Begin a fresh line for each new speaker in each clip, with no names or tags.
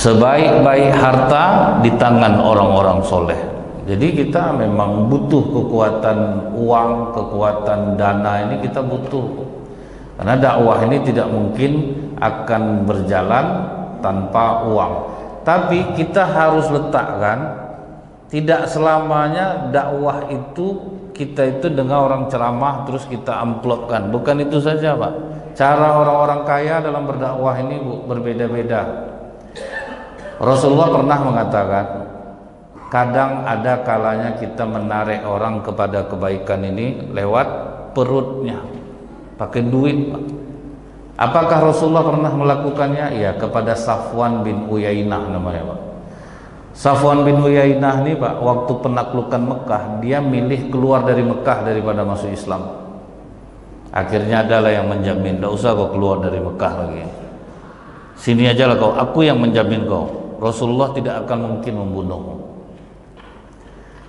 sebaik-baik harta di tangan orang-orang soleh. Jadi kita memang butuh kekuatan uang, kekuatan dana ini kita butuh. Karena dakwah ini tidak mungkin akan berjalan tanpa uang. Tapi kita harus letakkan, tidak selamanya dakwah itu kita itu dengar orang ceramah terus kita amplopkan. Bukan itu saja, Pak. Cara orang-orang kaya dalam berdakwah ini berbeda-beda. Rasulullah pernah mengatakan, kadang ada kalanya kita menarik orang kepada kebaikan ini lewat perutnya, pakai duit, Pak. Apakah Rasulullah pernah melakukannya? Ya, kepada Safwan bin Uyainah namanya, Pak. Safwan bin Uyainah ini, Pak, waktu penaklukan Mekah, dia milih keluar dari Mekah daripada masuk Islam. Akhirnya adalah yang menjamin, tidak usah kau keluar dari Mekah lagi, sini aja lah kau, aku yang menjamin kau. Rasulullah tidak akan mungkin membunuhmu.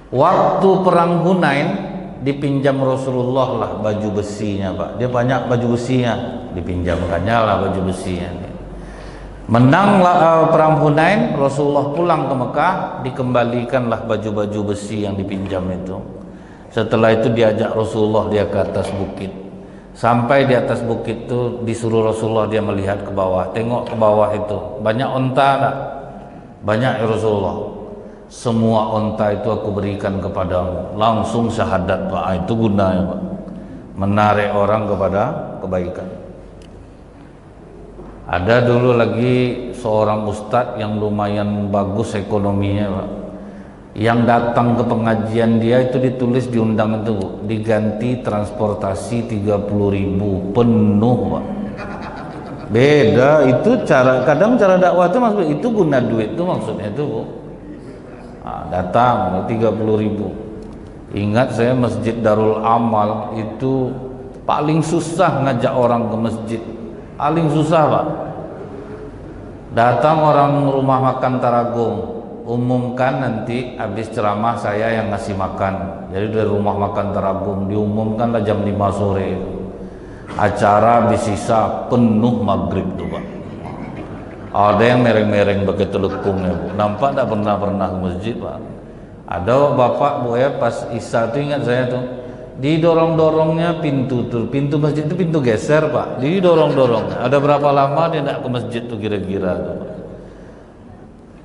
Waktu perang Hunain dipinjam Rasulullah lah baju besinya, Pak. Dia banyak baju besinya, dipinjamkannya lah baju besinya. Menang perang Hunain, Rasulullah pulang ke Mekah, dikembalikanlah baju-baju besi yang dipinjam itu. Setelah itu diajak Rasulullah dia ke atas bukit. Sampai di atas bukit itu disuruh Rasulullah dia melihat ke bawah. Tengok ke bawah itu, banyak onta tak? Banyak ya Rasulullah. Semua onta itu aku berikan kepadamu. Langsung syahadat, Pak. Itu gunanya, Pak. Menarik orang kepada kebaikan. Ada dulu lagi seorang ustadz yang lumayan bagus ekonominya, Pak. Yang datang ke pengajian dia itu ditulis di undangan itu, diganti transportasi 30.000 penuh, Pak. Beda itu cara, kadang cara dakwah itu maksudnya itu guna duit itu maksudnya itu, Bu. Nah, datang 30.000. Ingat saya Masjid Darul Amal itu paling susah ngajak orang ke masjid, paling susah, Pak. Datang orang rumah makan Taragum, umumkan nanti habis ceramah saya yang ngasih makan. Jadi dari rumah makan Taragum diumumkanlah jam 5 sore. Acara disisa penuh maghrib tuh, Pak. Ada yang mereng-mereng pakai telekungnya, Bu. Nampak tak pernah ke masjid, Pak. Ada bapak, Bu, ya pas isya tuh ingat saya tuh, didorong-dorongnya pintu tuh, pintu masjid itu pintu geser, Pak. Didorong-dorong. Ada berapa lama dia nak ke masjid tuh kira-kira tuh, Pak.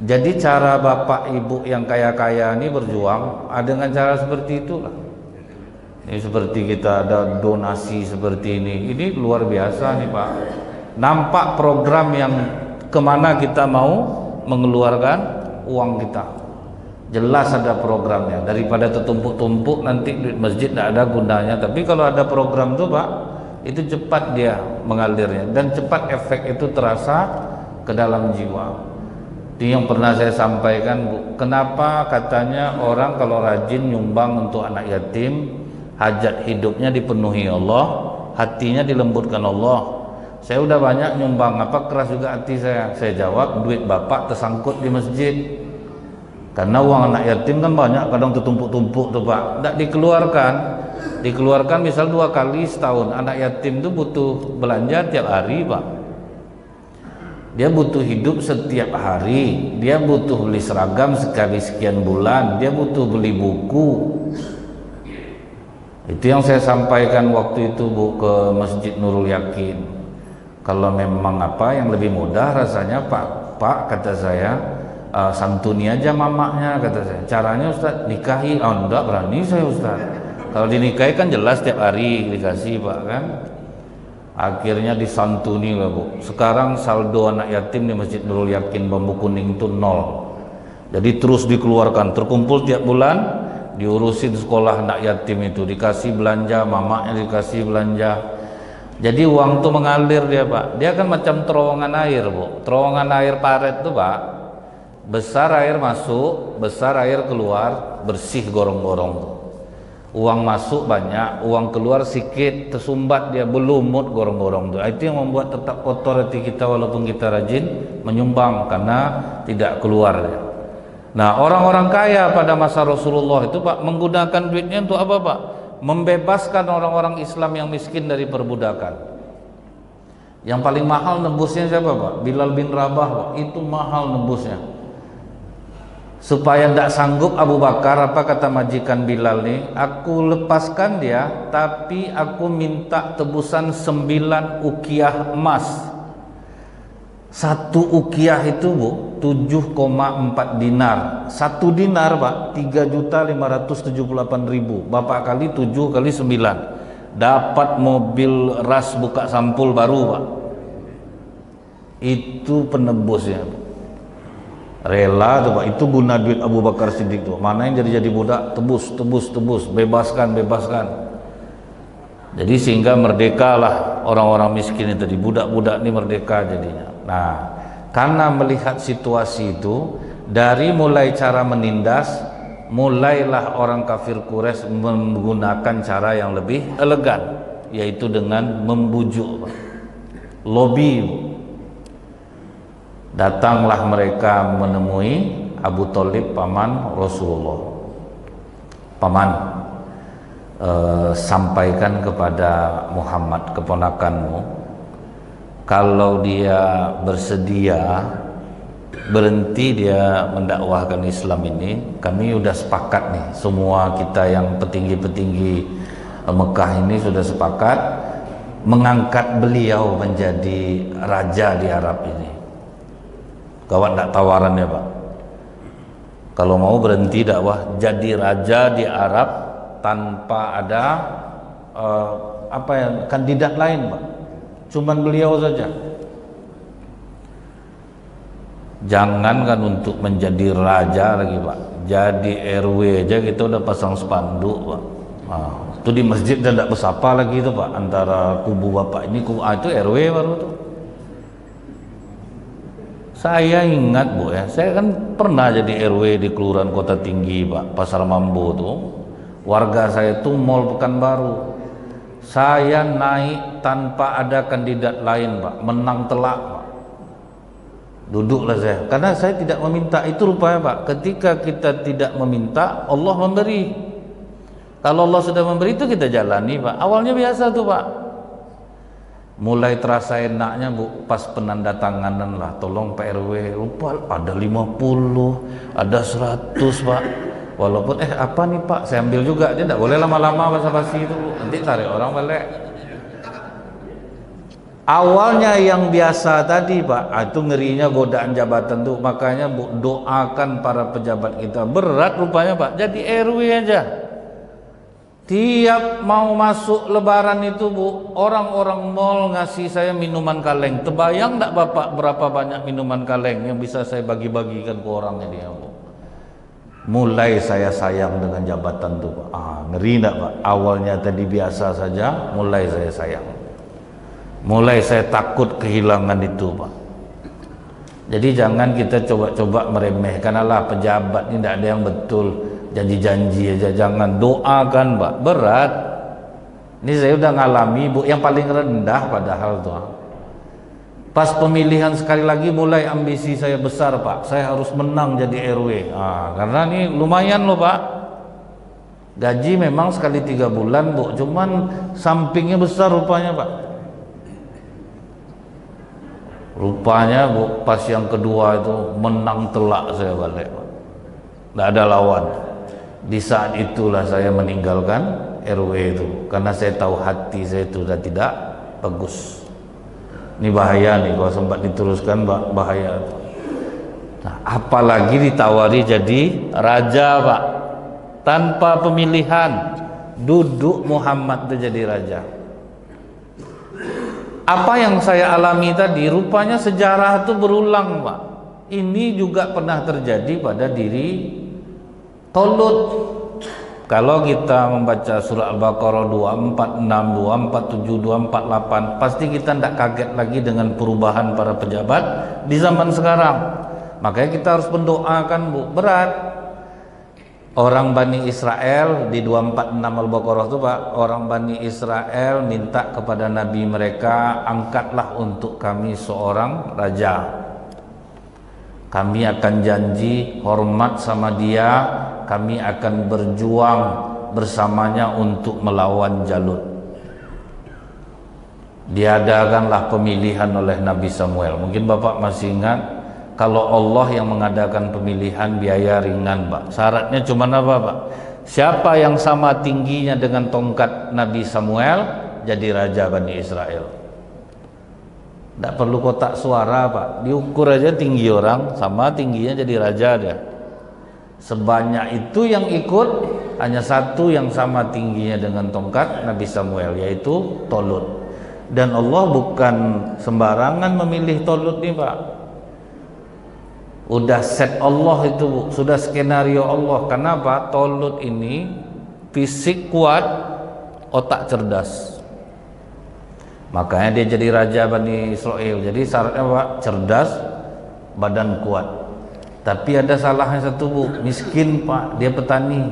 Jadi cara bapak ibu yang kaya-kaya ini berjuang dengan cara seperti itulah. Ini seperti kita ada donasi seperti ini luar biasa nih, Pak. Nampak program yang kemana kita mau mengeluarkan uang kita. Jelas ada programnya, daripada tertumpuk-tumpuk nanti duit masjid tidak ada gunanya. Tapi kalau ada program tuh, Pak, itu cepat dia mengalirnya dan cepat efek itu terasa ke dalam jiwa. Ini yang pernah saya sampaikan, Bu. Kenapa katanya orang kalau rajin nyumbang untuk anak yatim, hajat hidupnya dipenuhi Allah, hatinya dilembutkan Allah. Saya udah banyak nyumbang, apa keras juga hati saya. Saya jawab, duit bapak tersangkut di masjid. Karena uang anak yatim kan banyak, kadang tertumpuk-tumpuk tuh, Pak. Tidak dikeluarkan misal 2 kali setahun. Anak yatim itu butuh belanja tiap hari, Pak. Dia butuh hidup setiap hari, dia butuh beli seragam sekali sekian bulan, dia butuh beli buku. Itu yang saya sampaikan waktu itu, Bu, ke Masjid Nurul Yakin. Kalau memang apa yang lebih mudah rasanya, Pak kata saya, santuni aja mamanya, kata saya. Caranya, Ustaz, nikahi. Oh, enggak berani saya, Ustaz. Kalau dinikahi kan jelas tiap hari dikasih, Pak, kan. Akhirnya disantuni lah, Bu. Sekarang saldo anak yatim di Masjid Nurul Yakin Bambu Kuning itu 0. Jadi terus dikeluarkan, terkumpul tiap bulan, diurusin sekolah anak yatim itu, dikasih belanja, mamanya dikasih belanja. Jadi uang tuh mengalir dia, Pak. Dia kan macam terowongan air, Bu. Terowongan air paret tuh, Pak. Besar air masuk, besar air keluar, bersih gorong-gorong tuh. Uang masuk banyak, uang keluar sedikit, tersumbat dia, belumut gorong-gorong tuh. Itu yang membuat tetap kotor hati kita walaupun kita rajin menyumbang karena tidak keluar dia. Nah, orang-orang kaya pada masa Rasulullah itu, Pak, menggunakan duitnya untuk apa, Pak? Membebaskan orang-orang Islam yang miskin dari perbudakan. Yang paling mahal nebusnya siapa Pak? Bilal bin Rabah Pak. Itu mahal nebusnya. Supaya tidak sanggup Abu Bakar, apa kata majikan Bilal nih? Aku lepaskan dia, tapi aku minta tebusan 9 ukiah emas. Satu ukiah itu Bu 7,4 dinar. 1 dinar Pak 3.578.000. Bapak kali 7 kali 9, dapat mobil ras buka sampul baru Pak. Itu penebusnya Pak. Rela tuh Pak. Itu guna duit Abu Bakar Siddiq tuh. Mana yang jadi budak, tebus, bebaskan. Jadi sehingga merdekalah orang-orang miskin itu, budak-budak ini merdeka jadinya. Nah, karena melihat situasi itu, dari mulai cara menindas, mulailah orang kafir Quraisy menggunakan cara yang lebih elegan, yaitu dengan membujuk, lobby. Datanglah mereka menemui Abu Thalib, paman Rasulullah. Paman, sampaikan kepada Muhammad keponakanmu, kalau dia bersedia berhenti dia mendakwahkan Islam ini, kami sudah sepakat nih, semua kita yang petinggi-petinggi Mekah ini sudah sepakat mengangkat beliau menjadi raja di Arab ini. Kawan tak tawarannya Pak, kalau mau berhenti dakwah jadi raja di Arab tanpa ada kandidat lain Pak, cuman beliau saja. Jangankan untuk menjadi raja lagi Pak, jadi RW aja kita udah pasang spanduk Pak. Itu di masjid dan tidak bersapa lagi itu Pak, antara kubu bapak ini kubu itu RW baru tuh. Saya ingat Bu ya, saya kan pernah jadi RW di Kelurahan Kota Tinggi Pak, Pasar Mambo tuh. Warga saya tuh Mall Pekanbaru. Saya naik tanpa ada kandidat lain Pak, menang telak Pak. Duduklah saya, karena saya tidak meminta. Itu rupanya Pak, ketika kita tidak meminta, Allah memberi. Kalau Allah sudah memberi itu kita jalani Pak. Awalnya biasa tuh Pak, mulai terasa enaknya Bu pas penandatanganan lah, tolong Pak RW, lupa ada 50, ada 100 Pak. Walaupun apa nih Pak, saya ambil juga. Dia tidak boleh lama-lama basa-basi itu Bu, nanti tarik orang balik. Awalnya yang biasa tadi Pak, itu ngerinya godaan jabatan tuh. Makanya Bu, doakan para pejabat kita. Berat rupanya Pak, jadi RW aja. Tiap mau masuk lebaran itu Bu, orang-orang mall ngasih saya minuman kaleng. Terbayang enggak Bapak berapa banyak minuman kaleng yang bisa saya bagi-bagikan ke orangnya dia Bu. Mulai saya sayang dengan jabatan tuh Pak. Ngeri enggak Pak? Awalnya tadi biasa saja, mulai saya sayang. Mulai saya takut kehilangan itu Pak. Jadi jangan kita coba-coba meremehkan, alah pejabat ini tidak ada yang betul, janji-janji aja. Jangan, doakan Pak, berat. Ini saya udah ngalami Bu, yang paling rendah padahal tuh. Pas pemilihan sekali lagi mulai ambisi saya besar Pak, saya harus menang jadi RW. Karena ini lumayan loh Pak. Gaji memang sekali 3 bulan Bu, cuman sampingnya besar rupanya Pak. Rupanya Bu, pas yang kedua itu menang telak saya balik Pak. Tidak ada lawan. Di saat itulah saya meninggalkan RW itu, karena saya tahu hati saya itu sudah tidak bagus. Ini bahaya nih, kalau sempat diteruskan bahaya. Nah, apalagi ditawari jadi raja Pak, tanpa pemilihan, duduk Muhammad itu jadi raja. Apa yang saya alami tadi, rupanya sejarah itu berulang Pak. Ini juga pernah terjadi pada diri Talut. Kalau kita membaca surah Al-Baqarah 246, 247, 248, pasti kita tidak kaget lagi dengan perubahan para pejabat di zaman sekarang. Makanya kita harus mendoakan Bu, berat. Orang Bani Israel di 246 Al-Baqarah itu Pak, orang Bani Israel minta kepada Nabi mereka, angkatlah untuk kami seorang raja. Kami akan janji hormat sama dia, kami akan berjuang bersamanya untuk melawan Jalut. diadakanlah pemilihan oleh Nabi Samuel. Mungkin Bapak masih ingat, kalau Allah yang mengadakan pemilihan biaya ringan, Pak. Syaratnya cuma apa, Pak? Siapa yang sama tingginya dengan tongkat Nabi Samuel jadi raja Bani Israel. Tidak perlu kotak suara, Pak. Diukur aja tinggi orang, sama tingginya jadi raja dia. Sebanyak itu yang ikut, hanya satu yang sama tingginya dengan tongkat Nabi Samuel, yaitu Tolut. Dan Allah bukan sembarangan memilih Tolut nih, Pak. Udah set Allah itu, Bu. Sudah skenario Allah. Kenapa? Tolut ini fisik kuat, otak cerdas. Makanya dia jadi raja Bani Israel. Jadi syaratnya, Pak, cerdas, badan kuat. Tapi ada salahnya satu, Bu. Miskin, Pak. Dia petani.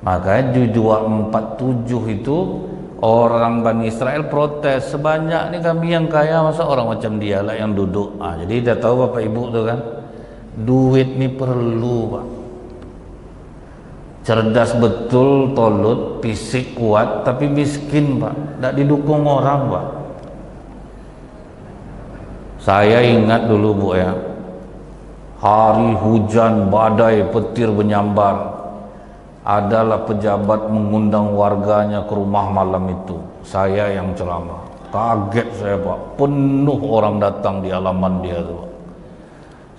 Makanya di 247 itu orang Bani Israel protes, sebanyak ini kami yang kaya, masa orang macam dia lah yang duduk. Jadi dia tahu Bapak Ibu tuh kan, duit ini perlu, Pak. Cerdas betul Tolut, fisik kuat, tapi miskin, Pak. Tidak didukung orang, Pak. Saya ingat dulu, Bu, ya, hari hujan, badai, petir menyambar. Adalah pejabat mengundang warganya ke rumah malam itu. Saya yang ceramah. Kaget saya, Pak. Penuh orang datang di halaman dia tuh, Pak.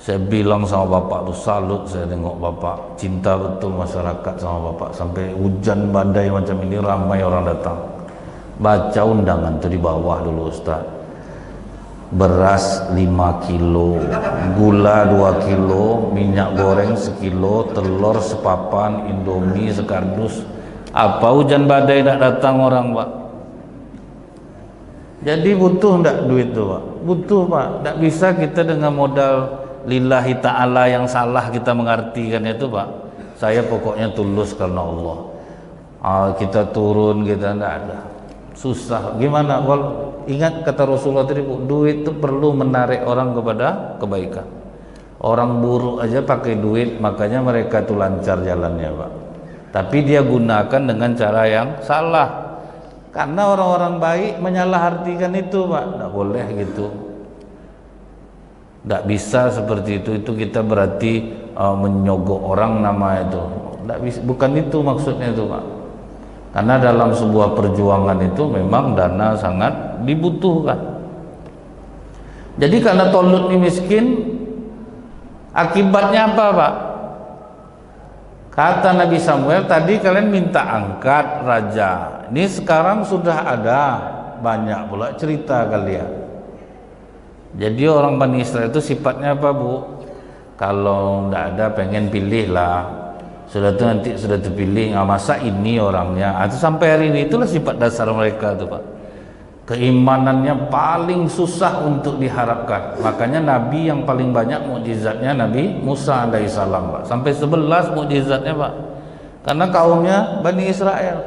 Saya bilang sama Bapak tuh, salut saya tengok Bapak. Cinta betul masyarakat sama Bapak. Sampai hujan badai macam ini ramai orang datang. Baca undangan tuh di bawah dulu, Ustaz. Beras 5 kilo, gula 2 kilo, minyak goreng sekilo, telur sepapan, indomie sekardus. Apa hujan badai tak datang orang, Pak? Jadi butuh enggak duit itu, Pak? Butuh, Pak. Tak bisa kita dengan modal lillahi ta'ala yang salah kita mengartikan itu, Pak. Saya pokoknya tulus karena Allah. Kita turun, kita enggak ada. Susah. Gimana? Kalau ingat kata Rasulullah tadi, Bu, duit itu perlu menarik orang kepada kebaikan. Orang buruk aja pakai duit, makanya mereka tuh lancar jalannya, Pak. Tapi dia gunakan dengan cara yang salah. Karena orang-orang baik menyalahartikan itu, Pak. Tidak boleh gitu. Tidak bisa seperti itu. Itu kita berarti menyogok orang nama itu. Tidak bisa. Bukan itu maksudnya itu, Pak. Karena dalam sebuah perjuangan itu memang dana sangat dibutuhkan. Jadi karena Tolut ini miskin, akibatnya apa, Pak? Kata Nabi Samuel, tadi kalian minta angkat raja. Ini sekarang sudah ada banyak pula cerita kalian. Jadi orang Bani Israel itu sifatnya apa, Bu? Kalau tidak ada pengen pilih lah. Sudah itu nanti sudah terpilih, masa ini orangnya. Itu sampai hari ini itulah sifat dasar mereka tuh, Pak. Keimanannya paling susah untuk diharapkan. Makanya Nabi yang paling banyak mukjizatnya Nabi Musa alaihissalam, Pak. Sampai 11 mukjizatnya, Pak. Karena kaumnya Bani Israel.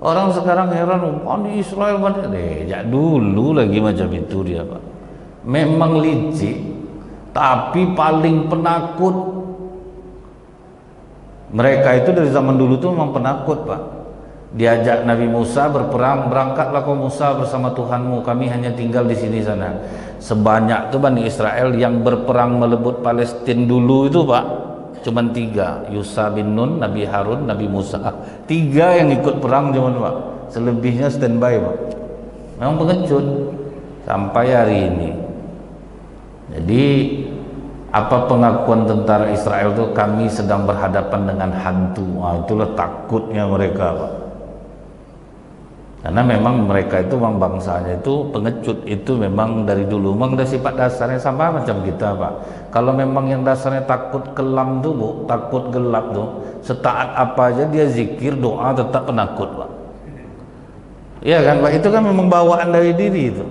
Orang sekarang heran, Bani Israel, ya dulu lagi macam itu dia, Pak. Memang licik, tapi paling penakut. Mereka itu dari zaman dulu tuh memang penakut, Pak. Diajak Nabi Musa berperang, berangkatlah kau Musa bersama Tuhanmu, kami hanya tinggal di sini sana. Sebanyak tuh Bani Israel yang berperang melebut Palestina dulu itu, Pak, cuman 3. Yusha bin Nun, Nabi Harun, Nabi Musa. 3 yang ikut perang cuman, Pak. Selebihnya standby, Pak. Memang pengecut sampai hari ini. Jadi apa pengakuan tentara Israel itu, kami sedang berhadapan dengan hantu. Itulah takutnya mereka, Pak. Karena memang mereka itu, memang bangsanya itu pengecut. Itu memang dari dulu memang ada sifat dasarnya sama macam kita, Pak. Kalau memang yang dasarnya takut kelam tuh, Bu, takut gelap tuh, setaat apa aja dia zikir doa tetap penakut, Pak. Iya kan, Pak? Itu kan memang bawaan dari diri itu.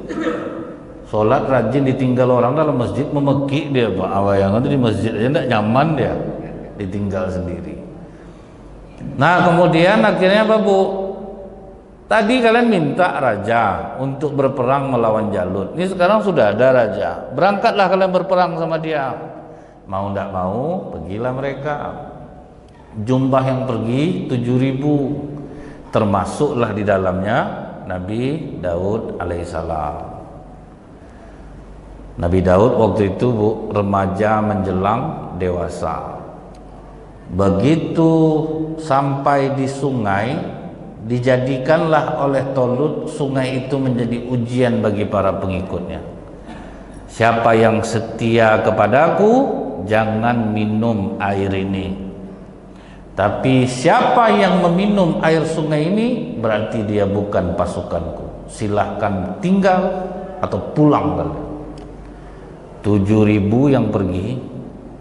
Sholat rajin ditinggal orang dalam masjid, memekik dia, Pak. Awayangan itu di masjid aja tidak nyaman dia, ditinggal sendiri. Nah kemudian akhirnya apa, Bu? Tadi kalian minta raja untuk berperang melawan Jalut. Ini sekarang sudah ada raja. Berangkatlah kalian berperang sama dia. Mau tidak mau, pergilah mereka. Jumlah yang pergi 7.000, termasuklah di dalamnya Nabi Daud alaihissalam. Nabi Daud waktu itu remaja menjelang dewasa. Begitu sampai di sungai, dijadikanlah oleh Tolut sungai itu menjadi ujian bagi para pengikutnya. Siapa yang setia kepadaku, jangan minum air ini. Tapi siapa yang meminum air sungai ini, berarti dia bukan pasukanku. Silahkan tinggal atau pulang kalian. 7.000 yang pergi,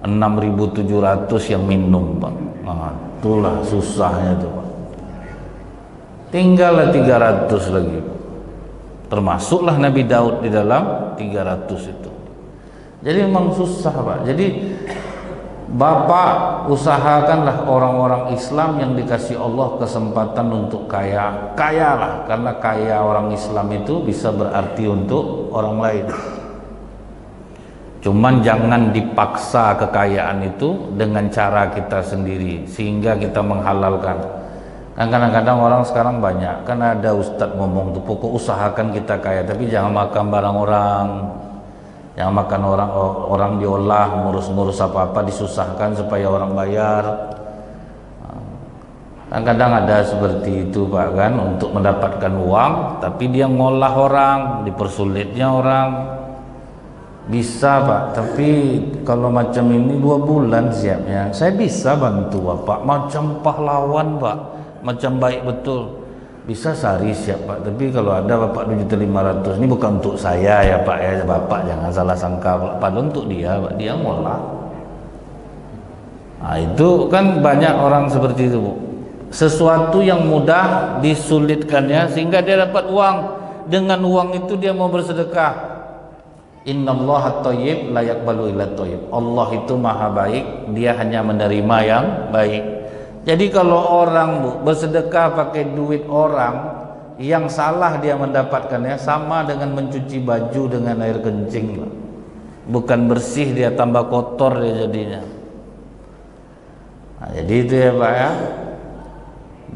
6.700 yang minum, Pak. Nah, itulah susahnya itu, Pak. Tinggallah 300 lagi. Termasuklah Nabi Daud di dalam 300 itu. Jadi memang susah, Pak. Jadi Bapak usahakanlah orang-orang Islam yang dikasih Allah kesempatan untuk kaya, kayalah, karena kaya orang Islam itu bisa berarti untuk orang lain. Cuman jangan dipaksa kekayaan itu dengan cara kita sendiri sehingga kita menghalalkan. Kan kadang-kadang orang sekarang banyak, kan ada ustadz ngomong tuh, pokok usahakan kita kaya, tapi jangan makan barang orang, jangan makan orang diolah, ngurus-ngurus apa-apa disusahkan supaya orang bayar. Kadang-kadang ada seperti itu, Pak, kan, untuk mendapatkan uang, tapi dia ngolah orang, dipersulitnya orang. Bisa, Pak, tapi kalau macam ini 2 bulan siapnya. Saya bisa bantu Bapak macam pahlawan, Pak, macam baik betul. Bisa sehari siap, Pak, tapi kalau ada Bapak 2.500.000, ini bukan untuk saya ya, Pak ya. Bapak jangan salah sangka, padahal untuk dia, Pak, dia ngolah. Nah, itu kan banyak orang seperti itu, Bu. Sesuatu yang mudah disulitkannya sehingga dia dapat uang. Dengan uang itu dia mau bersedekah. Innallaha thayyib la yaqbalu illa thayyib. Allah itu maha baik, dia hanya menerima yang baik. Jadi kalau orang, Bu, bersedekah pakai duit orang, yang salah dia mendapatkannya sama dengan mencuci baju dengan air kencing. Bukan bersih, dia tambah kotor dia jadinya. Nah, jadi itu ya, Pak ya.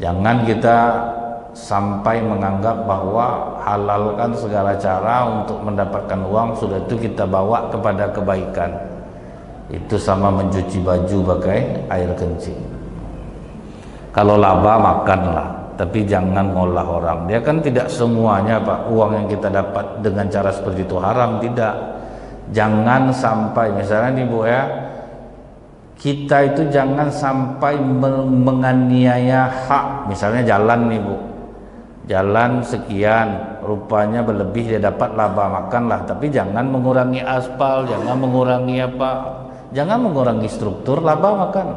Jangan kita sampai menganggap bahwa halalkan segala cara untuk mendapatkan uang, sudah itu kita bawa kepada kebaikan. Itu sama mencuci baju pakai air kencing. Kalau laba makanlah, tapi jangan ngolah orang. Dia kan tidak semuanya, Pak, uang yang kita dapat dengan cara seperti itu haram, tidak. Jangan sampai, misalnya nih, Bu ya, kita itu jangan sampai menganiaya hak. Misalnya jalan nih, Bu, jalan sekian, rupanya berlebih, dia dapat laba, makanlah, tapi jangan mengurangi aspal, jangan mengurangi apa, jangan mengurangi struktur, laba makan.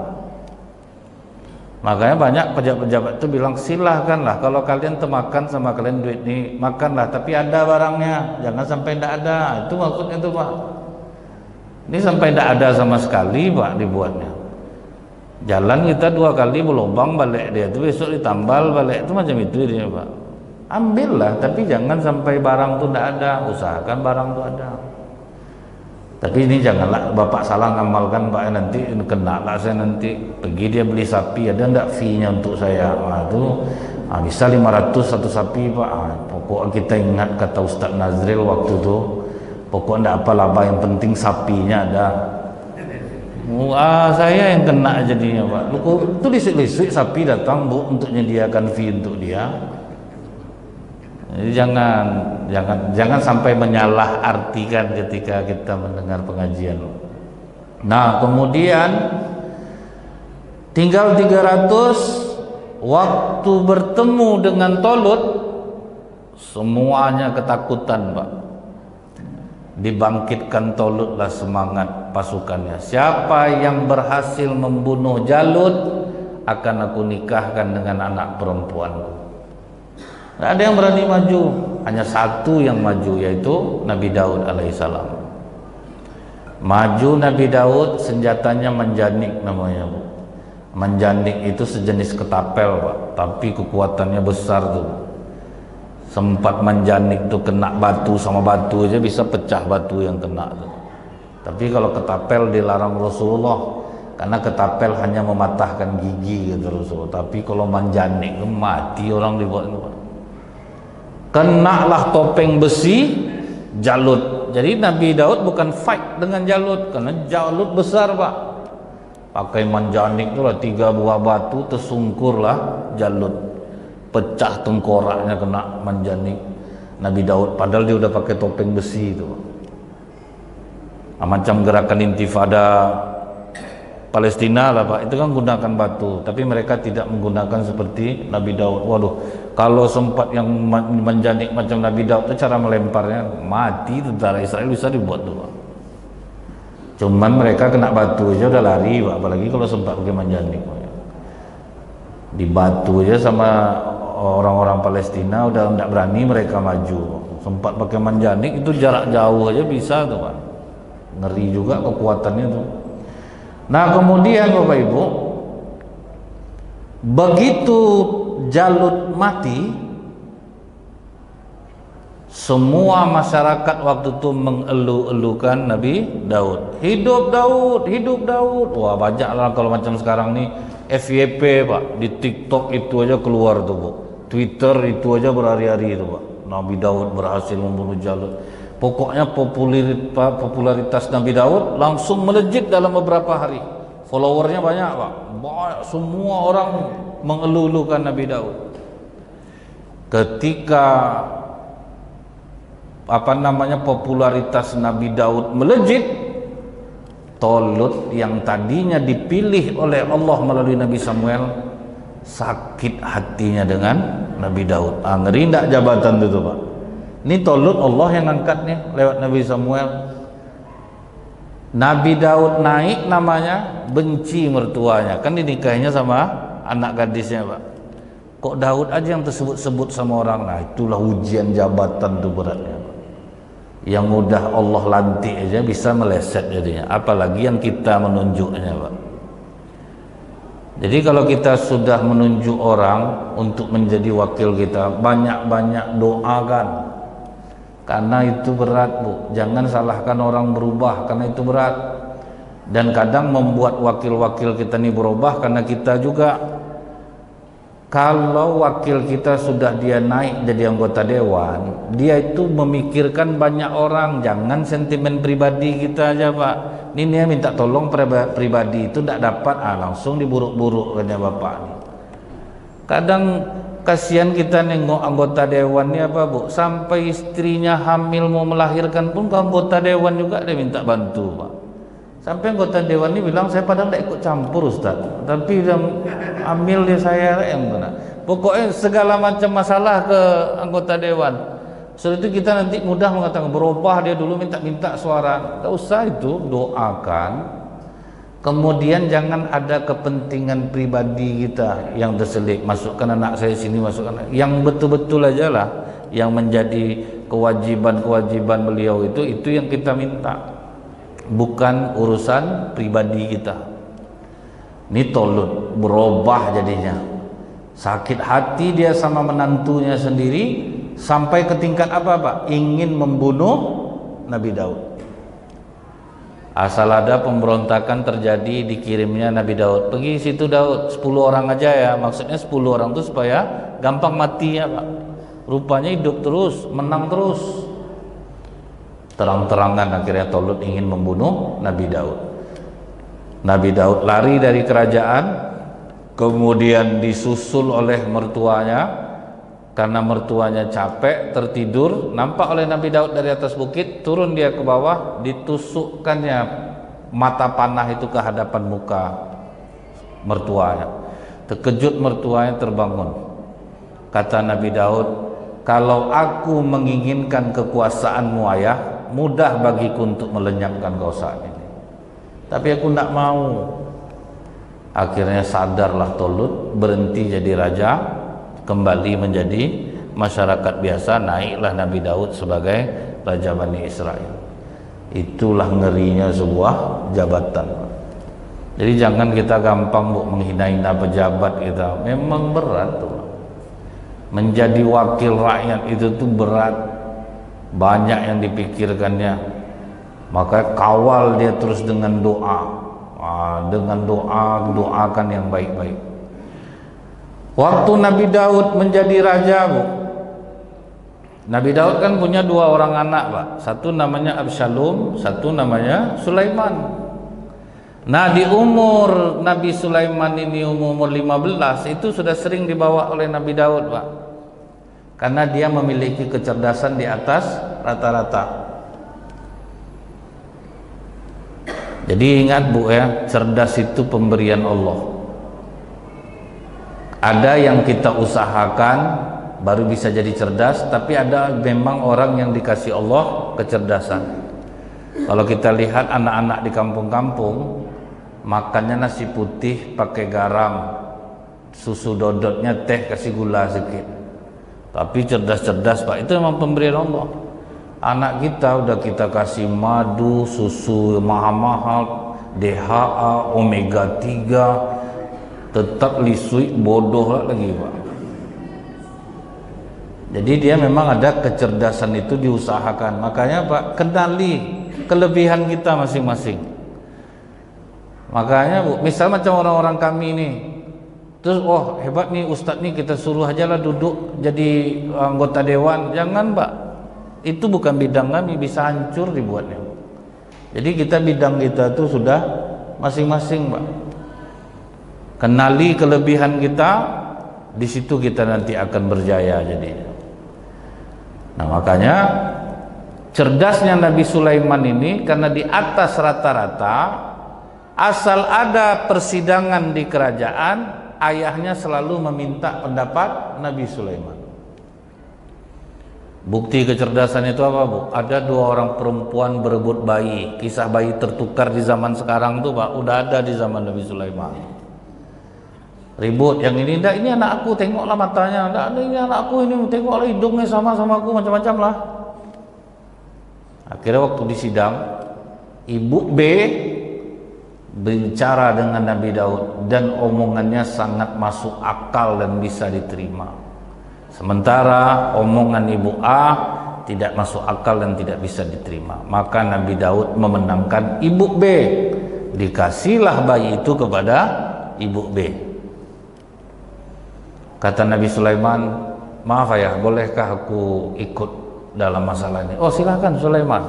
Makanya banyak pejabat-pejabat itu bilang, silahkanlah kalau kalian termakan sama kalian duit ini, makanlah, tapi ada barangnya, jangan sampai tidak ada. Itu maksudnya itu, Pak. Ini sampai tidak ada sama sekali, Pak, dibuatnya. Jalan kita 2 kali berlubang, balik dia itu besok ditambal balik, itu macam itu dia, Pak. Ambillah, tapi jangan sampai barang itu tidak ada. Usahakan barang itu ada. Tapi ini janganlah Bapak salah ngamalkan, Pak, nanti kena lah saya, nanti pergi dia beli sapi, ada enggak fee-nya untuk saya? Itu bisa 500 satu sapi, Pak. Pokok kita ingat kata Ustaz Nazril waktu itu, pokok enggak apa laba, yang penting sapinya ada. Saya yang kena jadinya, Pak. Itu lisik-lisik sapi datang, Bu, untuk menyediakan fee untuk dia. Jadi jangan sampai menyalah artikan ketika kita mendengar pengajian. Nah, kemudian tinggal 300, waktu bertemu dengan Tolut semuanya ketakutan, Pak. Dibangkitkan Tolutlah semangat pasukannya. Siapa yang berhasil membunuh Jalut, akan aku nikahkan dengan anak perempuanku. Tidak ada yang berani maju, hanya satu yang maju, yaitu Nabi Daud alaihissalam. Maju Nabi Daud, senjatanya menjanik namanya, Bu. Menjanik itu sejenis ketapel, Pak, tapi kekuatannya besar tuh. Sempat menjanik tuh kena batu sama batu aja bisa pecah batu yang kena tuh. Tapi kalau ketapel dilarang Rasulullah, karena ketapel hanya mematahkan gigi gitu Rasulullah. Tapi kalau menjanik mati orang dibuat itu, Pak. kenalah topeng besi Jalut. Jadi Nabi Daud bukan fight dengan Jalut, karena Jalut besar Pak, pakai manjanik tu lah, 3 buah batu tersungkurlah Jalut, pecah tengkoraknya kena manjanik Nabi Daud, padahal dia udah pakai topeng besi itu. Macam gerakan intifada Palestina lah Pak, itu kan gunakan batu, tapi mereka tidak menggunakan seperti Nabi Daud. Waduh, kalau sempat yang menjanik macam Nabi Daud itu cara melemparnya mati tentara Israel bisa dibuat tuh Pak. Cuman mereka kena batu aja udah lari Pak, apalagi kalau sempat pakai manjanik Pak. Di batu aja sama orang-orang Palestina udah tidak berani mereka maju. Sempat pakai manjanik itu jarak jauh aja bisa tuh Pak. Ngeri juga kekuatannya tuh. Nah kemudian Bapak Ibu, begitu Jalut mati, semua masyarakat waktu itu mengeluh-elukan Nabi Daud. Hidup Daud, hidup Daud. Wah banyaklah kalau macam sekarang nih FYP Pak, di TikTok itu aja keluar tuh Bu, Twitter itu aja berhari-hari itu Pak, Nabi Daud berhasil membunuh Jalut. Pokoknya popularitas Nabi Daud langsung melejit dalam beberapa hari. Followernya banyak Pak, banyak, semua orang mengeluh-elukan Nabi Daud. Ketika popularitas Nabi Daud melejit, Tolut yang tadinya dipilih oleh Allah melalui Nabi Samuel sakit hatinya dengan Nabi Daud. Ngeri enggak jabatan itu Pak? Ini Tolut Allah yang angkatnya lewat Nabi Samuel. Nabi Daud naik namanya, benci mertuanya, kan dinikahinya sama anak gadisnya Pak. Kok Daud aja yang tersebut-sebut sama orang? Nah itulah ujian jabatan itu beratnya. Yang mudah Allah lantik aja bisa meleset jadinya, apalagi yang kita menunjuknya Pak. Jadi kalau kita sudah menunjuk orang untuk menjadi wakil kita, banyak-banyak doakan, karena itu berat Bu. Jangan salahkan orang berubah, karena itu berat. Dan kadang membuat wakil-wakil kita ini berubah karena kita juga. Kalau wakil kita sudah dia naik jadi anggota dewan, dia itu memikirkan banyak orang, jangan sentimen pribadi kita aja Pak. Ini dia minta tolong pribadi itu tidak dapat, langsung diburuk-buruk katanya Bapak nih. Kadang kasihan kita nengok anggota dewan ini apa Bu, sampai istrinya hamil mau melahirkan pun ke anggota dewan juga dia minta bantu Pak. Sampai anggota dewan ini bilang, saya padahal tidak ikut campur Ustaz, tapi yang hamil dia saya yang kena. Pokoknya segala macam masalah ke anggota dewan. Setelah itu kita nanti mudah mengatakan berubah, dia dulu minta suara. Tidak usah itu, doakan. Kemudian jangan ada kepentingan pribadi kita yang terselit, masukkan anak saya sini, masukkan yang betul-betul aja lah, yang menjadi kewajiban beliau itu yang kita minta, bukan urusan pribadi kita. Ini Tolut berubah jadinya, sakit hati dia sama menantunya sendiri, sampai ke tingkat apa Pak? Ingin membunuh Nabi Daud. Asal ada pemberontakan terjadi, dikirimnya Nabi Daud, pergi situ Daud, 10 orang aja ya, maksudnya 10 orang itu supaya gampang mati ya Pak. Rupanya hidup terus, menang terus. Terang-terangan akhirnya Tolut ingin membunuh Nabi Daud. Nabi Daud lari dari kerajaan, kemudian disusul oleh mertuanya. Karena mertuanya capek, tertidur, nampak oleh Nabi Daud dari atas bukit, turun dia ke bawah, ditusukkannya mata panah itu ke hadapan muka mertuanya. Terkejut mertuanya, terbangun. Kata Nabi Daud, kalau aku menginginkan kekuasaanmu ayah, mudah bagiku untuk melenyapkan kau saat ini, tapi aku tidak mau. Akhirnya sadarlah Tolut, berhenti jadi raja, kembali menjadi masyarakat biasa, naiklah Nabi Daud sebagai Raja Bani Israel. Itulah ngerinya sebuah jabatan. Jadi jangan kita gampang Bu menghina-hina pejabat kita, memang berat tuh. Menjadi wakil rakyat itu tuh berat, banyak yang dipikirkannya. Maka kawal dia terus dengan doa, doakan yang baik-baik. Waktu Nabi Daud menjadi raja Bu, Nabi Daud kan punya dua orang anak, Pak. Satu namanya Absalom, satu namanya Sulaiman. Nah, di umur Nabi Sulaiman ini umur 15 itu sudah sering dibawa oleh Nabi Daud, Pak. Karena dia memiliki kecerdasan di atas rata-rata. Jadi ingat Bu ya, cerdas itu pemberian Allah. Ada yang kita usahakan baru bisa jadi cerdas, tapi ada memang orang yang dikasih Allah kecerdasan. Kalau kita lihat anak-anak di kampung-kampung, makannya nasi putih pakai garam, susu dodotnya teh kasih gula sedikit. Tapi cerdas-cerdas, Pak. Itu memang pemberian Allah. Anak kita udah kita kasih madu, susu mahal-mahal, DHA, omega 3, tetap lisui bodoh lagi, Pak. Jadi dia memang ada kecerdasan itu diusahakan. Makanya Pak, kenali kelebihan kita masing-masing. Makanya Bu, misal macam orang-orang kami ini, terus oh hebat nih Ustadz nih, kita suruh aja lah duduk jadi anggota dewan. Jangan Pak, itu bukan bidang kami, bisa hancur dibuatnya. Jadi kita bidang kita tuh sudah masing-masing Pak. Kenali kelebihan kita, di situ kita nanti akan berjaya jadinya. Nah makanya cerdasnya Nabi Sulaiman ini karena di atas rata-rata, asal ada persidangan di kerajaan, ayahnya selalu meminta pendapat Nabi Sulaiman. Bukti kecerdasan itu apa Bu? Ada dua orang perempuan berebut bayi. Kisah bayi tertukar di zaman sekarang tuh Pak, udah ada di zaman Nabi Sulaiman. Ribut, yang ini enggak, ini anak aku, tengoklah matanya. Enggak, ini anak aku, ini tengoklah hidungnya sama aku, macam-macam lah. Akhirnya waktu di sidang, Ibu B bicara dengan Nabi Daud dan omongannya sangat masuk akal dan bisa diterima. Sementara omongan Ibu A tidak masuk akal dan tidak bisa diterima. Maka Nabi Daud memenangkan Ibu B. Dikasihlah bayi itu kepada Ibu B. Kata Nabi Sulaiman, maaf ayah, bolehkah aku ikut dalam masalah ini? Oh silakan Sulaiman.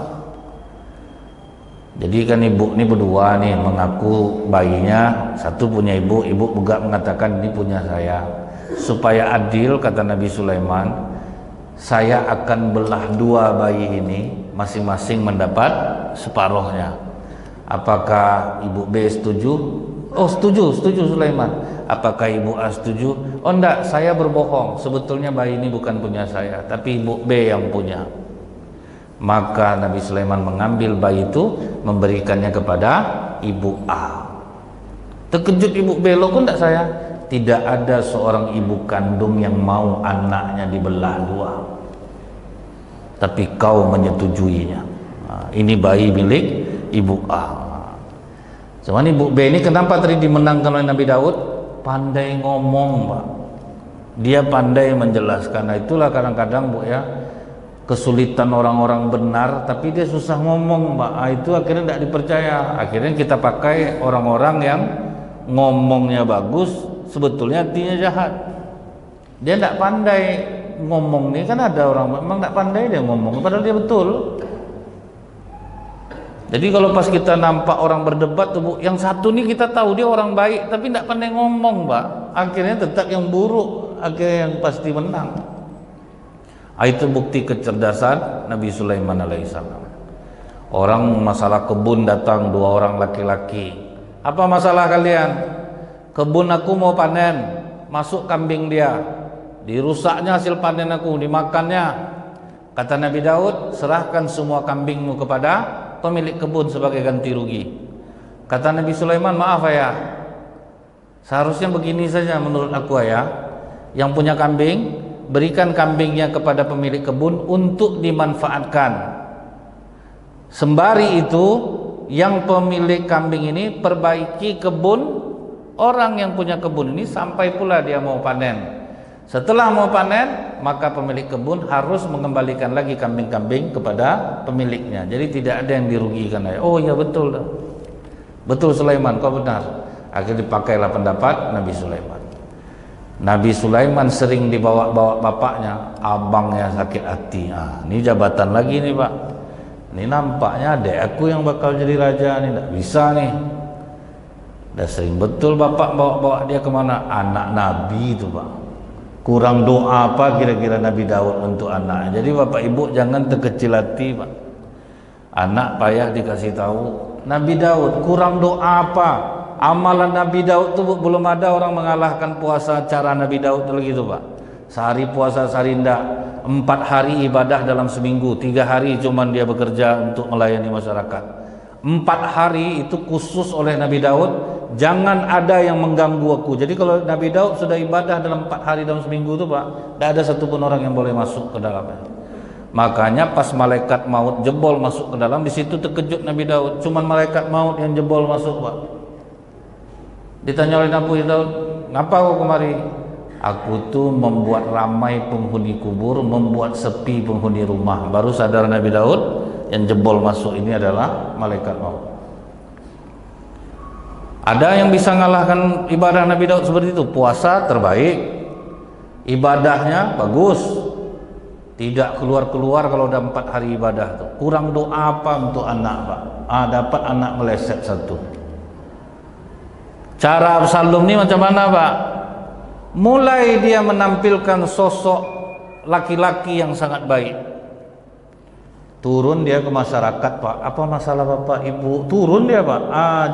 Jadi kan ibu ini berdua nih mengaku bayinya, satu punya ibu juga mengatakan ini punya saya. Supaya adil, kata Nabi Sulaiman, saya akan belah dua bayi ini, masing-masing mendapat separuhnya. Apakah Ibu B setuju? Oh setuju Sulaiman. Apakah Ibu A setuju? Oh enggak, saya berbohong, sebetulnya bayi ini bukan punya saya, tapi Ibu B yang punya. Maka Nabi Sulaiman mengambil bayi itu, memberikannya kepada Ibu A. Terkejut Ibu B, loh kok enggak saya? Tidak ada seorang ibu kandung yang mau anaknya dibelah dua, tapi kau menyetujuinya. Nah, ini bayi milik Ibu A. Cuman Ibu B ini kenapa tadi dimenangkan oleh Nabi Daud? Pandai ngomong Pak. Dia pandai menjelaskan. Nah itulah kadang-kadang Bu ya, kesulitan orang-orang benar tapi dia susah ngomong Pak. Nah, itu akhirnya tidak dipercaya. Akhirnya kita pakai orang-orang yang ngomongnya bagus, sebetulnya hatinya jahat. Dia tidak pandai ngomong nih, kan ada orang memang tidak pandai dia ngomong, padahal dia betul. Jadi kalau pas kita nampak orang berdebat tuh Bu, yang satu nih kita tahu dia orang baik tapi tidak pandai ngomong Pak, akhirnya tetap yang buruk, akhirnya yang pasti menang. Itu bukti kecerdasan Nabi Sulaiman alaihissalam. Orang masalah kebun datang dua orang laki-laki. Apa masalah kalian? Kebun aku mau panen, masuk kambing dia, dirusaknya hasil panen aku, dimakannya. Kata Nabi Daud, serahkan semua kambingmu kepada pemilik kebun sebagai ganti rugi. Kata Nabi Sulaiman, maaf ayah, seharusnya begini saja menurut aku ayah, yang punya kambing berikan kambingnya kepada pemilik kebun untuk dimanfaatkan. Sembari itu, yang pemilik kambing ini perbaiki kebun orang yang punya kebun ini sampai pula dia mau panen. Setelah mau panen, maka pemilik kebun harus mengembalikan lagi kambing-kambing kepada pemiliknya. Jadi tidak ada yang dirugikan. Oh iya betul, betul Sulaiman, kau benar. Akhirnya dipakailah pendapat Nabi Sulaiman. Nabi Sulaiman sering dibawa-bawa bapaknya, abangnya sakit hati. Ini jabatan lagi nih Pak. Ini nampaknya adek aku yang bakal jadi raja nih, tidak bisa nih. Udah sering betul bapak bawa-bawa dia kemana? Anak Nabi itu Pak. Kurang doa apa kira-kira Nabi Daud untuk anaknya? Jadi bapak ibu jangan terkecil hati Pak. Anak payah dikasih tahu. Nabi Daud kurang doa apa? Amalan Nabi Daud itu belum ada orang mengalahkan puasa cara Nabi Daud lagi itu Pak. Sehari puasa, sehari enggak. 4 hari ibadah dalam seminggu. 3 hari cuman dia bekerja untuk melayani masyarakat. 4 hari itu khusus oleh Nabi Daud. Jangan ada yang mengganggu aku. Jadi kalau Nabi Daud sudah ibadah dalam 4 hari dalam seminggu itu Pak, tidak ada satupun orang yang boleh masuk ke dalamnya. Makanya pas malaikat maut jebol masuk ke dalam, di situ terkejut Nabi Daud. Cuman malaikat maut yang jebol masuk Pak. Ditanya oleh Nabi Daud, "Ngapa kau kemari?" "Aku tuh membuat ramai penghuni kubur, membuat sepi penghuni rumah." Baru sadar Nabi Daud, yang jebol masuk ini adalah malaikat maut. Ada yang bisa mengalahkan ibadah Nabi Daud seperti itu? Puasa terbaik, ibadahnya bagus, tidak keluar-keluar kalau udah 4 hari ibadah tuh. Kurang doa apa untuk anak Pak? Dapat anak meleset satu. Cara Absalom ini macam mana Pak? Mulai dia menampilkan sosok laki-laki yang sangat baik. Turun dia ke masyarakat Pak. Apa masalah Bapak Ibu? Turun dia Pak.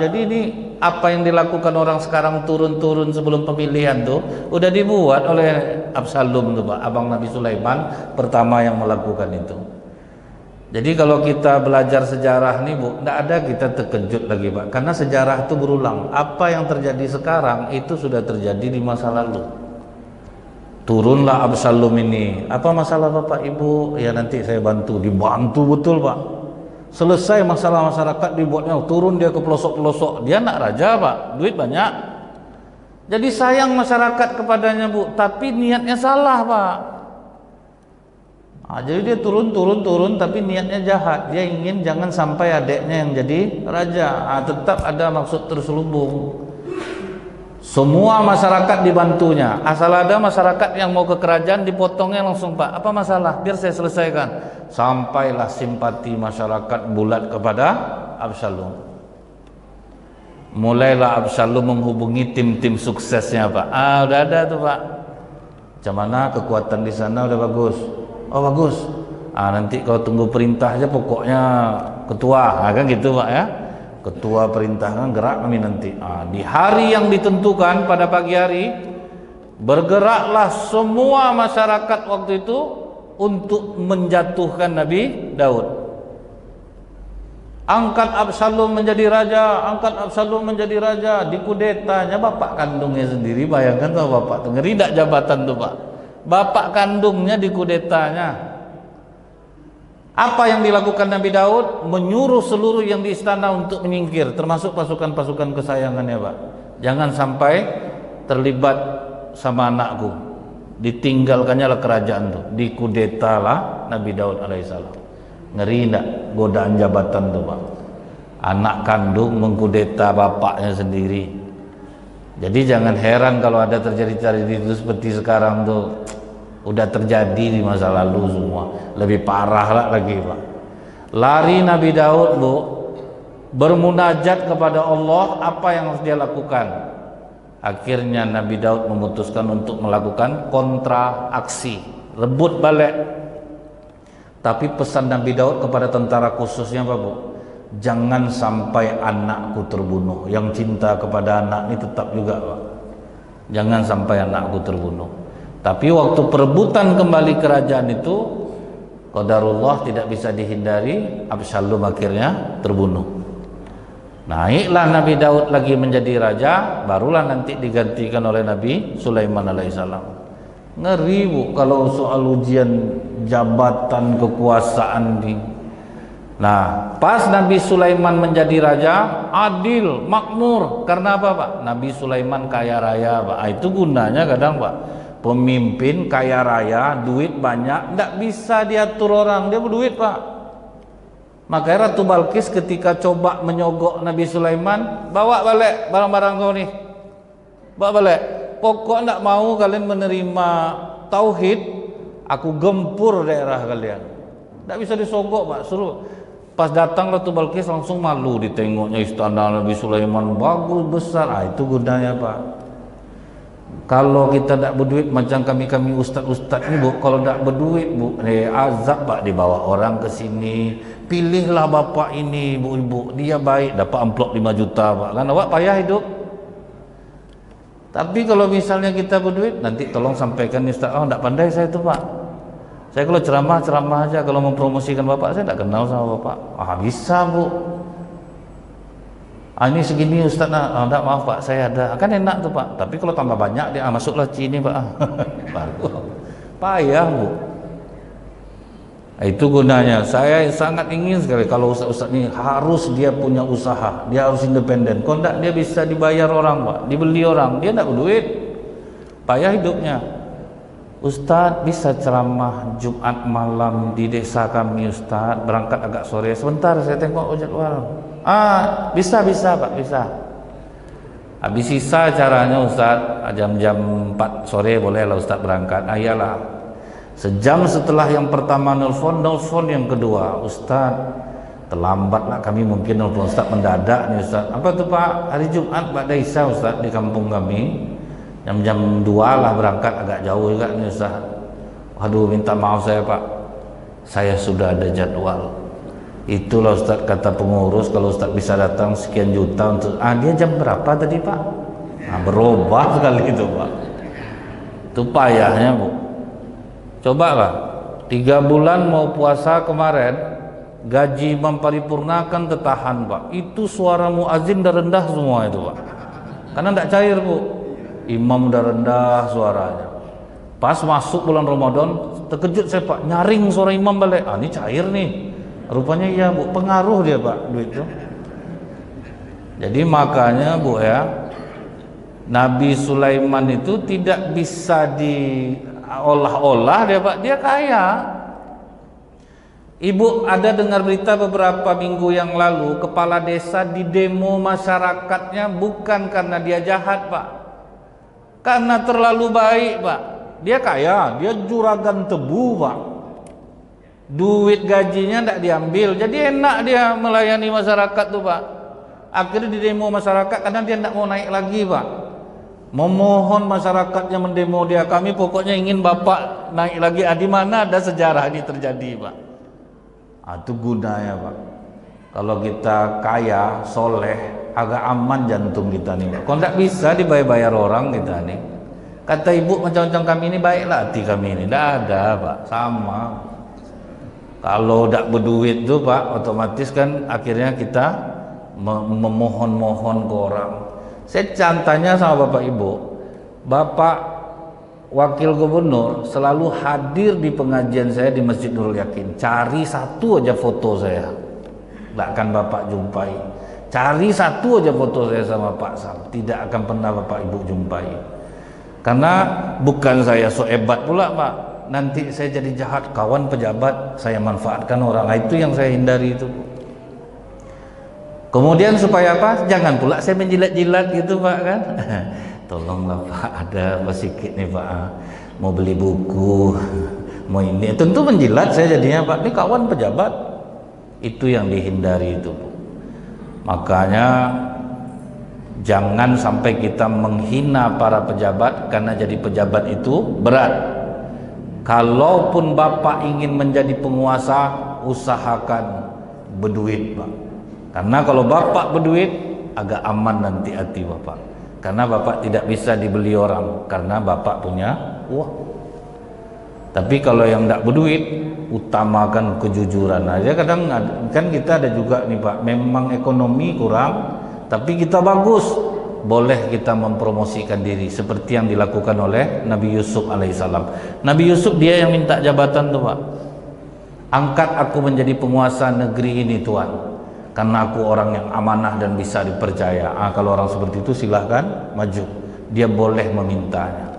Jadi ini apa yang dilakukan orang sekarang turun-turun sebelum pemilihan tuh udah dibuat oleh Absalom tuh Pak. Abang Nabi Sulaiman pertama yang melakukan itu. Jadi kalau kita belajar sejarah nih Bu, tidak ada kita terkejut lagi Pak, karena sejarah itu berulang. Apa yang terjadi sekarang itu sudah terjadi di masa lalu. Turunlah Absalom ini. Apa masalah Bapak Ibu? Ya nanti saya bantu. Dibantu betul Pak. Selesai masalah masyarakat dibuatnya, turun dia ke pelosok-pelosok. Dia nak raja Pak, duit banyak. Jadi sayang masyarakat kepadanya Bu, tapi niatnya salah Pak. Jadi dia turun, tapi niatnya jahat. Dia ingin jangan sampai adiknya yang jadi raja. Tetap ada maksud terselubung. Semua masyarakat dibantunya. Asal ada masyarakat yang mau ke kerajaan, dipotongnya langsung Pak. Apa masalah? Biar saya selesaikan. Sampailah simpati masyarakat bulat kepada Absalom. Mulailah Absalom menghubungi tim-tim suksesnya Pak. Udah ada tuh Pak. Macam mana kekuatan di sana udah bagus. Oh bagus. Nanti kau tunggu perintah aja, pokoknya ketua. Kan gitu Pak ya. Ketua perintahkan gerak kami nanti. Di hari yang ditentukan pada pagi hari, bergeraklah semua masyarakat waktu itu untuk menjatuhkan Nabi Daud. Angkat Absalom menjadi raja, angkat Absalom menjadi raja. Dikudetanya bapak kandungnya sendiri. Bayangkan tuh bapak, ngeri tak jabatan tuh Pak. Bapak kandungnya dikudetanya. Apa yang dilakukan Nabi Daud? Menyuruh seluruh yang di istana untuk menyingkir, termasuk pasukan-pasukan kesayangannya Pak. Jangan sampai terlibat sama anakku. Ditinggalkannya lah kerajaan tuh. Dikudetalah Nabi Daud alaihissalam. Ngeri enggak godaan jabatan tuh Pak? Anak kandung mengkudeta bapaknya sendiri. Jadi jangan heran kalau ada terjadi itu seperti sekarang tuh. Udah terjadi di masa lalu semua. Lebih parah lah lagi Pak. Lari Nabi Daud Bu, bermunajat kepada Allah. Apa yang harus dia lakukan? Akhirnya Nabi Daud memutuskan untuk melakukan kontraaksi, rebut balik. Tapi pesan Nabi Daud kepada tentara khususnya apa Bu? Jangan sampai anakku terbunuh. Yang cinta kepada anak ini tetap juga Pak. Jangan sampai anakku terbunuh. Tapi waktu perebutan kembali kerajaan itu, qadarullah tidak bisa dihindari, Absalom akhirnya terbunuh. Naiklah Nabi Daud lagi menjadi raja, barulah nanti digantikan oleh Nabi Sulaiman alaihissalam. Ngeri Bu kalau soal ujian jabatan kekuasaan di. Nah, pas Nabi Sulaiman menjadi raja, adil, makmur. Karena apa Pak? Nabi Sulaiman kaya raya Pak. Itu gunanya kadang Pak. Pemimpin kaya raya, duit banyak, tidak bisa diatur orang, dia berduit Pak. Makanya Ratu Balkis ketika coba menyogok Nabi Sulaiman, bawa balik barang-barang kau nih, bawa balik. pokok ndak mau kalian menerima tauhid, aku gempur daerah kalian. Ndak bisa disogok Pak, suruh. Pas datang Ratu Balkis langsung malu ditengoknya istana Nabi Sulaiman bagus besar. Itu gunanya Pak. Kalau kita tak berduit macam kami ustaz-ustaz ni Bu, kalau tak berduit Bu, azab Pak dibawa orang ke sini. Pilihlah bapak ini Bu-ibu, dia baik, dapat amplop 5 juta Pak. Kan awak payah hidup. Tapi kalau misalnya kita berduit, nanti tolong sampaikan ustaz, oh tak pandai saya itu Pak. Saya kalau ceramah aja, kalau mempromosikan bapak saya tak kenal sama bapak. Bisa Bu. Ini segini Ustaz, enggak maaf Pak, saya ada. Kan enak tuh Pak. Tapi kalau tambah banyak dia masuklah sini Pak. Bagus. Payah Bu. Itu gunanya. Saya sangat ingin sekali kalau ustaz-ustaz ini harus dia punya usaha, dia harus independen. Kalau enggak dia bisa dibayar orang Pak, dibeli orang, dia enggak berduit. Payah hidupnya. Ustaz bisa ceramah Jumat malam di desa kami Ustaz, berangkat agak sore. Sebentar saya tengok jadwal. Bisa Pak, bisa. Habis sisa caranya Ustaz, jam-jam 4 sore bolehlah Ustaz berangkat. Iyalah. Sejam setelah yang pertama nelfon yang kedua, Ustaz terlambatlah kami mungkin nelfon Ustaz mendadak nih Ustaz. Apa tuh Pak? Hari Jumat Pak Daisa Ustaz di kampung kami. Jam 2 lah berangkat, agak jauh juga nih Ustaz. Waduh minta maaf saya Pak, saya sudah ada jadwal. Itulah Ustaz kata pengurus, kalau Ustaz bisa datang sekian juta untuk dia jam berapa tadi Pak? Berubah sekali itu Pak. Itu payahnya Bu. Cobalah 3 bulan mau puasa kemarin, gaji memparipurnakan tertahan Pak. Itu suara muazin dah rendah semua itu Pak. Karena tidak cair Bu. Imam udah rendah suaranya. Pas masuk bulan Ramadan terkejut saya Pak, nyaring suara imam balik. Ini cair nih. Rupanya iya Bu, pengaruh dia Pak duit itu. Jadi makanya Bu ya, Nabi Sulaiman itu tidak bisa diolah-olah dia Pak, dia kaya. Ibu ada dengar berita beberapa minggu yang lalu, kepala desa di demo masyarakatnya bukan karena dia jahat Pak, karena terlalu baik Pak. Dia kaya, dia juragan tebu Pak. Duit gajinya tidak diambil, jadi enak dia melayani masyarakat tuh Pak. Akhirnya di demo masyarakat karena dia tidak mau naik lagi Pak. Memohon masyarakatnya mendemo dia, kami pokoknya ingin Bapak naik lagi. Di mana ada sejarah ini terjadi Pak. Itu gunanya Pak. Kalau kita kaya, soleh, agak aman jantung kita nih Pak. Kalau tidak bisa dibayar orang kita nih. Kata ibu macam-macam kami ini baiklah hati kami ini. Tidak ada Pak, sama. Kalau tidak berduit tuh Pak, otomatis kan akhirnya kita memohon-mohon ke orang. Saya cantanya sama Bapak Ibu, Bapak Wakil Gubernur selalu hadir di pengajian saya di Masjid Nurul Yakin. Cari satu aja foto saya, tidak akan Bapak jumpai. Cari satu aja foto saya sama Pak Sam, tidak akan pernah Bapak Ibu jumpai. Karena bukan saya so hebat pula Pak, nanti saya jadi jahat, kawan pejabat saya manfaatkan orang. Itu yang saya hindari itu. Kemudian supaya apa? Jangan pula saya menjilat-jilat gitu Pak kan. Tolonglah Pak, ada apa sedikit nih Pak, mau beli buku, mau ini. Tentu menjilat saya jadinya Pak, ini kawan pejabat. Itu yang dihindari itu. Makanya jangan sampai kita menghina para pejabat, karena jadi pejabat itu berat. Kalaupun Bapak ingin menjadi penguasa, usahakan berduit Pak. Karena kalau Bapak berduit, agak aman nanti hati Bapak. Karena Bapak tidak bisa dibeli orang, karena Bapak punya uang. Tapi kalau yang tidak berduit, utamakan kejujuran aja. Kadang kan kita ada juga nih Pak, memang ekonomi kurang, tapi kita bagus, boleh kita mempromosikan diri seperti yang dilakukan oleh Nabi Yusuf alaihissalam. Nabi Yusuf dia yang minta jabatan tuh Pak. Angkat aku menjadi penguasa negeri ini Tuhan, karena aku orang yang amanah dan bisa dipercaya. Kalau orang seperti itu silahkan maju, dia boleh memintanya.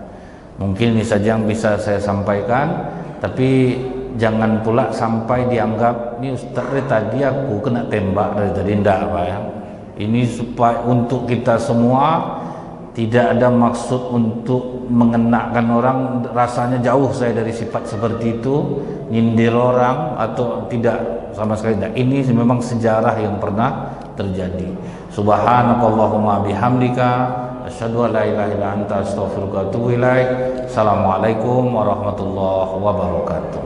Mungkin ini saja yang bisa saya sampaikan, tapi jangan pula sampai dianggap ini Ustaz tadi aku kena tembak dari tadi. Enggak Pak ya. Ini supaya untuk kita semua Tidak ada maksud untuk mengenakan orang, rasanya jauh saya dari sifat seperti itu, nyindir orang atau tidak, sama sekali tidak. Ini memang sejarah yang pernah terjadi. Subhanakallahumma bihamdika asyhadu an la ilaha illa anta astaghfiruka wa atubu ilaik. Assalamualaikum warahmatullahi wabarakatuh.